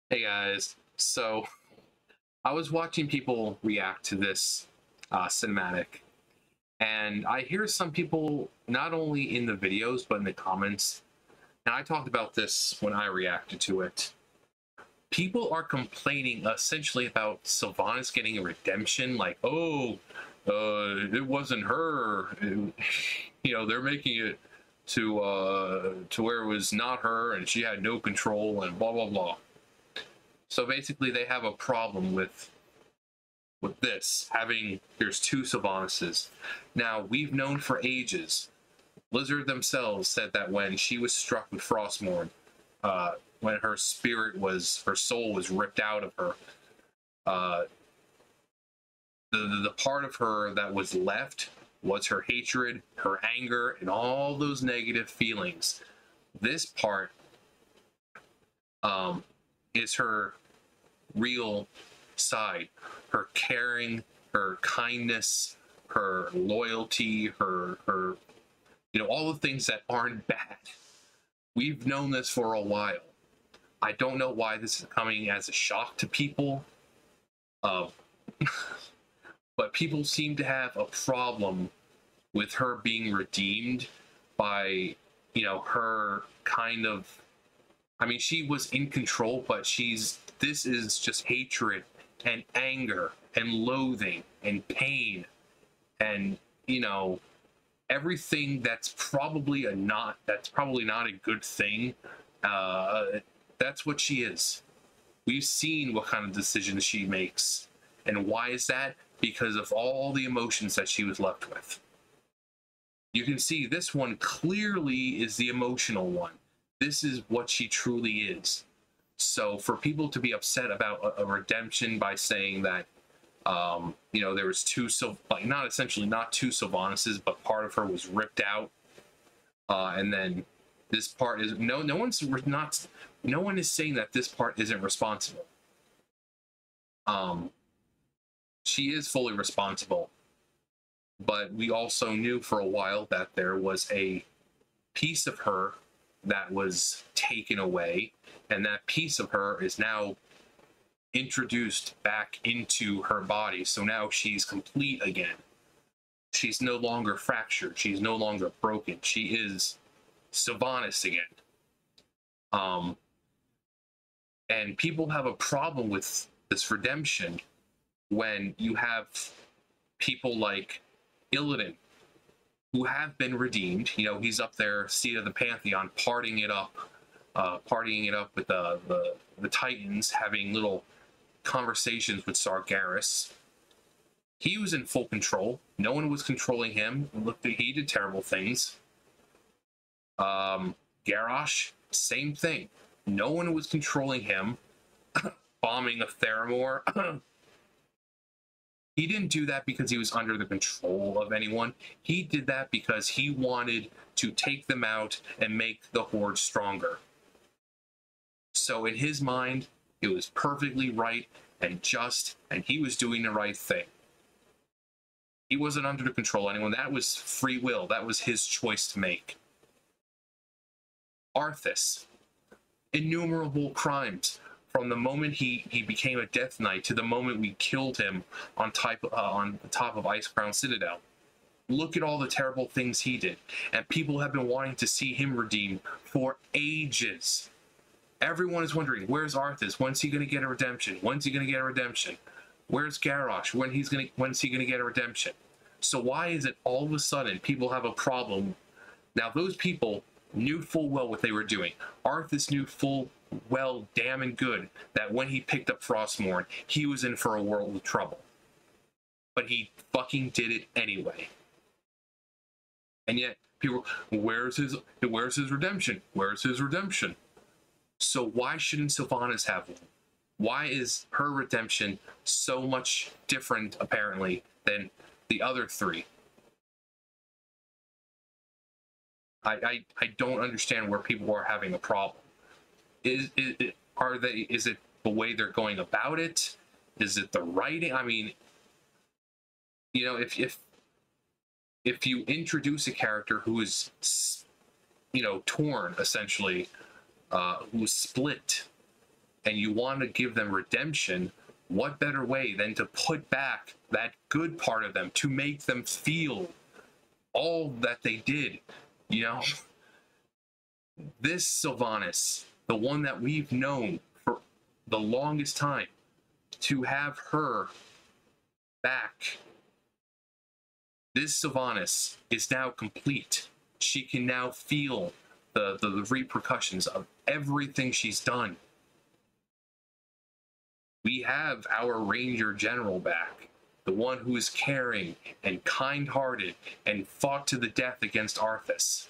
Hey guys, so I was watching people react to this cinematic, and I hear some people not only in the videos but in the comments, and I talked about this when I reacted to it. People are complaining essentially about Sylvanas getting a redemption, like, oh, it wasn't her. They're making it to where it was not her, and she had no control, and blah blah blah. So basically, they have a problem with this having there's two Sylvanas. Now we've known for ages. Blizzard themselves said that when she was struck with Frostmourne, when her soul was ripped out of her, uh, the part of her that was left was her hatred, her anger, and all those negative feelings. This part is her real side, her caring, her kindness, her loyalty, her all the things that aren't bad. We've known this for a while. I don't know why this is coming as a shock to people, uh, but people seem to have a problem with her being redeemed by her kind of, I mean, she was in control, but this is just hatred and anger and loathing and pain and everything that's probably not a good thing. That's what she is. We've seen what kind of decisions she makes, and why is that? Because of all the emotions that she was left with. You can see this one clearly is the emotional one. This is what she truly is. So for people to be upset about a redemption by saying that there was not two Sylvanas, but part of her was ripped out, and then this part is no one is saying that this part isn't responsible. She is fully responsible, but we also knew for a while that there was a piece of her that was taken away, and that piece of her is now introduced back into her body. So now she's complete again. She's no longer fractured. She's no longer broken. She is Sylvanas again. And people have a problem with this redemption when you have people like Illidan who have been redeemed. He's up there, seat of the Pantheon, partying it up with the Titans, having little conversations with Sargeras. He was in full control. No one was controlling him. Look, he did terrible things. Garrosh, same thing. No one was controlling him. Bombing of Theramore. He didn't do that because he was under the control of anyone. He did that because he wanted to take them out and make the Horde stronger. So in his mind, it was perfectly right and just, and he was doing the right thing. He wasn't under the control of anyone. That was free will. That was his choice to make. Arthas, innumerable crimes. From the moment he became a Death Knight to the moment we killed him on the top of Icecrown Citadel. Look at all the terrible things he did. And people have been wanting to see him redeemed for ages. Everyone is wondering, where's Arthas? When's he going to get a redemption? When's he going to get a redemption? Where's Garrosh? When's he going to get a redemption? So why is it all of a sudden people have a problem? Now, those people knew full well what they were doing. Arthas knew full well, damn and good, that when he picked up Frostmourne, he was in for a world of trouble. But he fucking did it anyway. And yet, people, where's his redemption? Where's his redemption? So why shouldn't Sylvanas have one? Why is her redemption so much different, apparently, than the other three? I don't understand where people are having a problem. Is it the way they're going about it? Is it the writing? I mean, if you introduce a character who is torn, essentially, who's split, and you want to give them redemption, what better way than to put back that good part of them, to make them feel all that they did, you know? This Sylvanas, the one that we've known for the longest time, to have her back. This Sylvanas is now complete. She can now feel the repercussions of everything she's done. We have our Ranger General back, the one who is caring and kind-hearted and fought to the death against Arthas.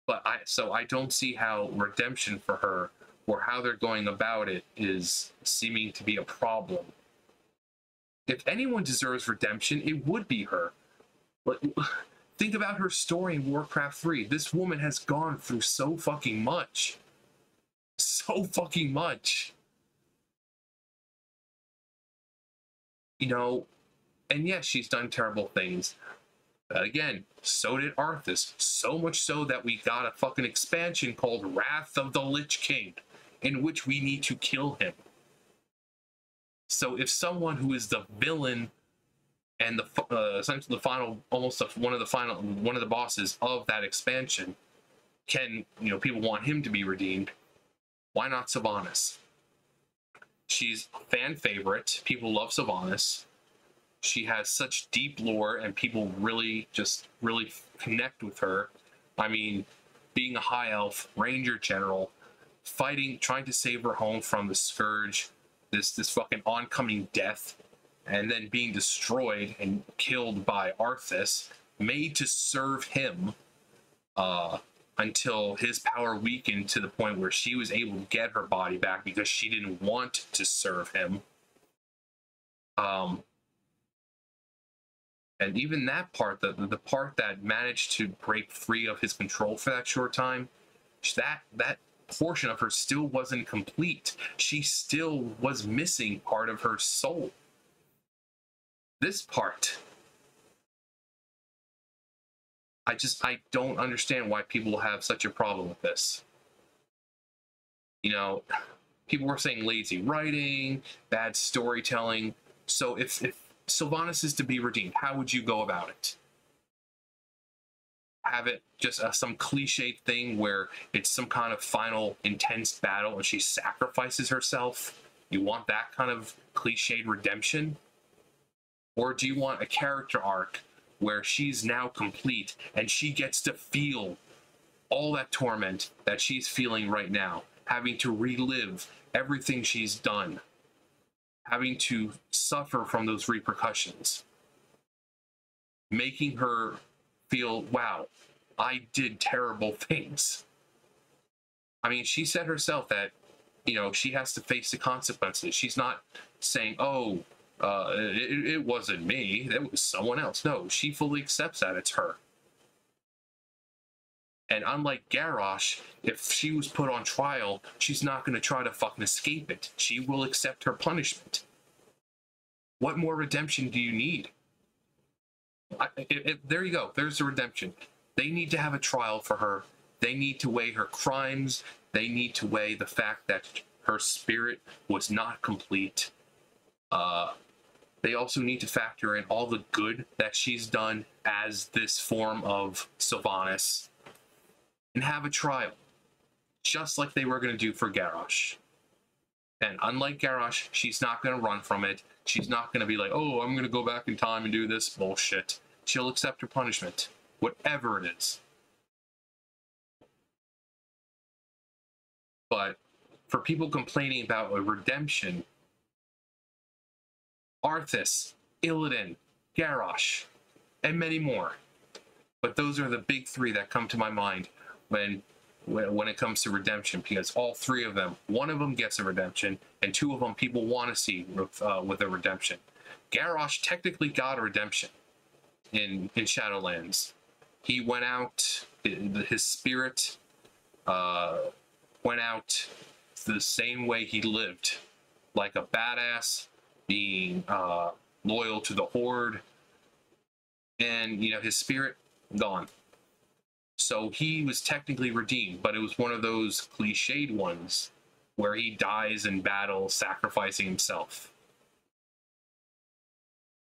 But I don't see how redemption for her, or how they're going about it, is seeming to be a problem. If anyone deserves redemption, it would be her. But think about her story in Warcraft 3. This woman has gone through so fucking much. So fucking much. You know, and yes, she's done terrible things. But again, so did Arthas. So much so that we got a fucking expansion called Wrath of the Lich King, in which we need to kill him. So if someone who is the villain and essentially the final, almost one of the bosses of that expansion, can, you know, people want him to be redeemed, why not Sylvanas? She's a fan favorite. People love Sylvanas. She has such deep lore, and people really connect with her. I mean, being a high elf, Ranger General, fighting, trying to save her home from the Scourge, this fucking oncoming death, and then being destroyed and killed by Arthas, made to serve him, until his power weakened to the point where she was able to get her body back because she didn't want to serve him. And even that part, the part that managed to break free of his control for that short time, that portion of her still wasn't complete. She still was missing part of her soul. This part, I don't understand why people have such a problem with this. You know, people were saying lazy writing, bad storytelling. So if Sylvanas is to be redeemed, how would you go about it? Have it just some cliched thing where it's some kind of final intense battle and she sacrifices herself? You want that kind of cliched redemption? Or do you want a character arc where she's now complete and she gets to feel all that torment that she's feeling right now, having to relive everything she's done, having to suffer from those repercussions, making her feel, wow, I did terrible things. I mean, she said herself that, you know, she has to face the consequences. She's not saying, oh, it wasn't me, it was someone else. No, she fully accepts that it's her. And unlike Garrosh, if she was put on trial, she's not going to try to fucking escape it. She will accept her punishment. What more redemption do you need? There you go. There's the redemption. They need to have a trial for her. They need to weigh her crimes. They need to weigh the fact that her spirit was not complete. They also need to factor in all the good that she's done as this form of Sylvanas, and have a trial, just like they were going to do for Garrosh. And unlike Garrosh, she's not going to run from it. She's not going to be like, oh, I'm going to go back in time and do this bullshit. She'll accept her punishment, whatever it is. But for people complaining about a redemption, Arthas, Illidan, Garrosh, and many more. But those are the big three that come to my mind when it comes to redemption, because all three of them, one of them gets a redemption, and two of them people want to see with a redemption. Garrosh technically got a redemption in Shadowlands. He went out, his spirit went out the same way he lived, like a badass, being loyal to the Horde, and, you know, his spirit gone. So he was technically redeemed, but it was one of those cliched ones where he dies in battle, sacrificing himself.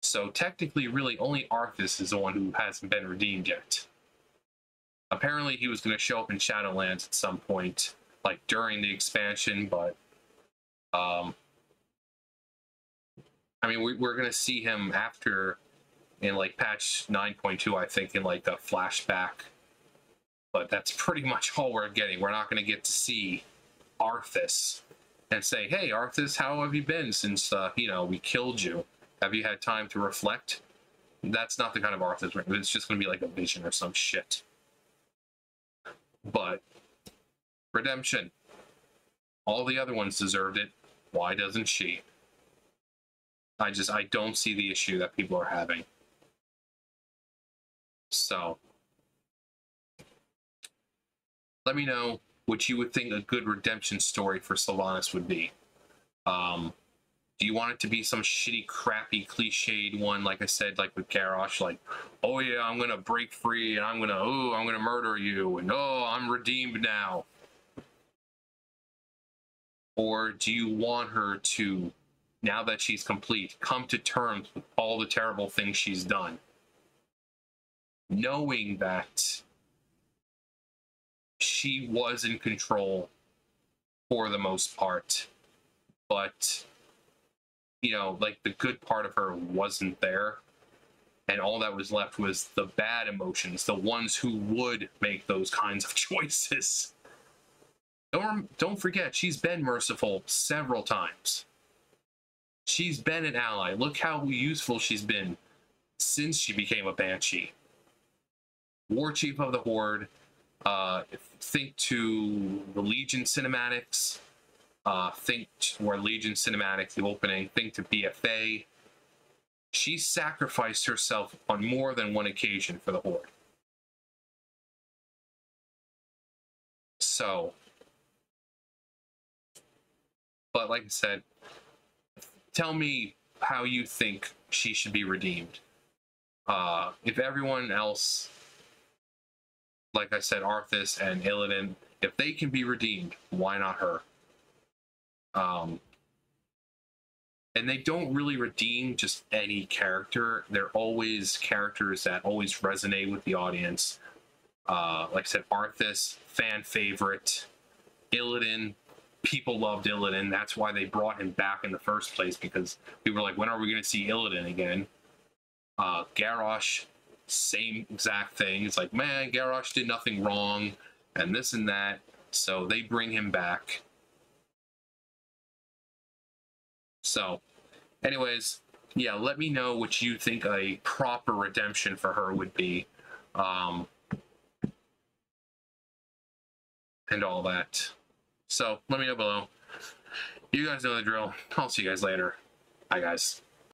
So technically, really, only Arthas is the one who hasn't been redeemed yet. Apparently, he was going to show up in Shadowlands at some point, like during the expansion, but I mean, we're going to see him after, in like patch 9.2, I think, in like a flashback. But that's pretty much all we're getting. We're not going to get to see Arthas and say, hey, Arthas, how have you been since, you know, we killed you? Have you had time to reflect? That's not the kind of Arthas. It's just going to be like a vision or some shit. But redemption. All the other ones deserved it. Why doesn't she? I don't see the issue that people are having. So, let me know what you would think a good redemption story for Sylvanas would be. Do you want it to be some shitty, crappy, cliched one, like I said, like with Garrosh, like, oh yeah, I'm gonna break free, and I'm gonna murder you, and oh, I'm redeemed now? Or do you want her to, now that she's complete, come to terms with all the terrible things she's done, knowing that she was in control for the most part, but, you know, like the good part of her wasn't there, and all that was left was the bad emotions, the ones who would make those kinds of choices. Don't forget, she's been merciful several times. She's been an ally. Look how useful she's been since she became a Banshee. War Chief of the Horde. Think to the Legion cinematics. Think where Legion cinematic, the opening. Think to BFA. She sacrificed herself on more than one occasion for the Horde. So, but like I said, tell me how you think she should be redeemed. If everyone else, like I said, Arthas and Illidan, if they can be redeemed, why not her? And they don't really redeem just any character. They're always characters that always resonate with the audience. Like I said, Arthas, fan favorite. Illidan, people loved Illidan. That's why they brought him back in the first place, because people were like, when are we going to see Illidan again? Garrosh, same exact thing. It's like, man, Garrosh did nothing wrong, and this and that. So they bring him back. So, anyways, yeah, let me know what you think a proper redemption for her would be. And all that. So, let me know below. You guys know the drill. I'll see you guys later. Bye, guys.